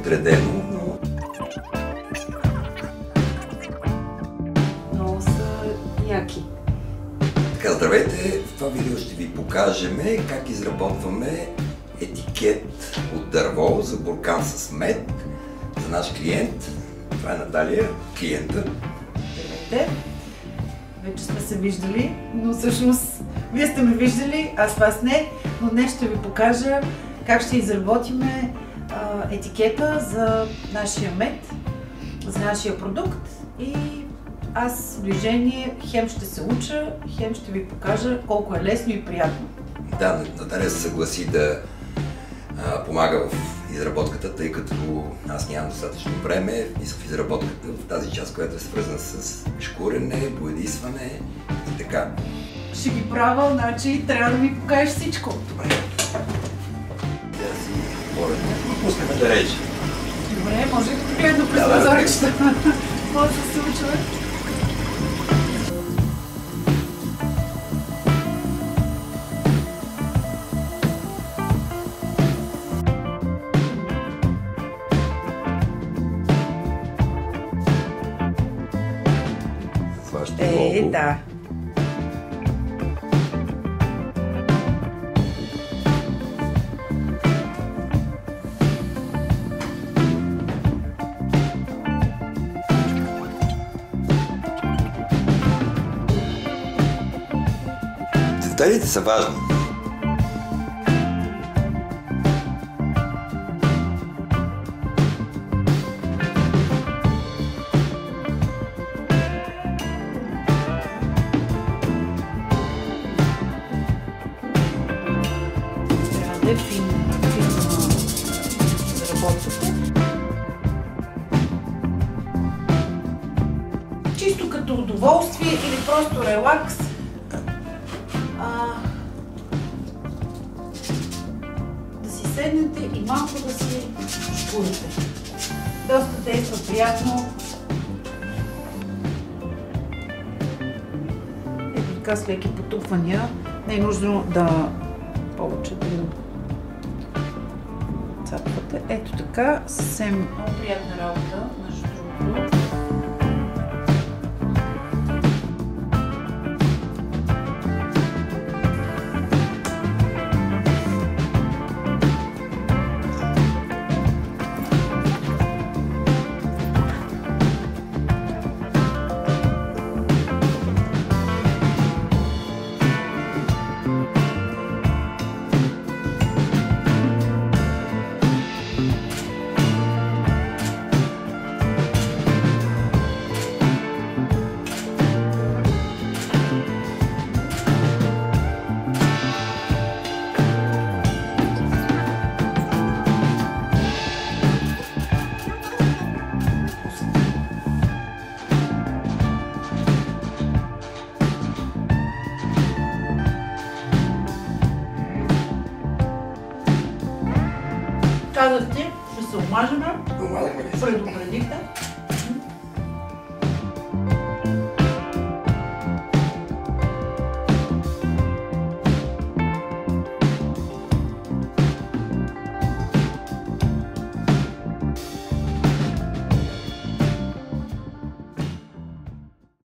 подредено, но... Много са яки. Така, здравейте! В това видео ще ви покажем как изработваме етикет от дърво за буркан с мед за наш клиент. Това е Наталия, клиента. Здравейте! Вече сме се виждали, но всъщност вие сте ме виждали, аз вас не, но днес ще ви покажа как ще изработиме етикета за нашия мед, за нашия продукт и аз в движение хем ще се уча, хем ще ви покажа колко е лесно и приятно. Да, Наталия се съгласи да помага в изработката, тъй като аз нямам достатъчно време в изработката, в тази част, която е свързана с шкурене, боядисване и така. Ще ги правя, значи трябва да ми покажеш всичко. Добре. Да си говоря, пускаме да рече. Добре, може да погледна през прозорчета. Може да се учва. Да. Детайлите са важни. Финно заработвате. Чисто като удоволствие или просто релакс. Да си седнете и малко да си шкурите. Доста действа приятно. Ето така с леки потупвания. Не е нужно да повече да цапвате. Ето така, съвсем много приятна работа, между другото. Казахте, ще се омажем. Омазахме ли се? Предупредихте.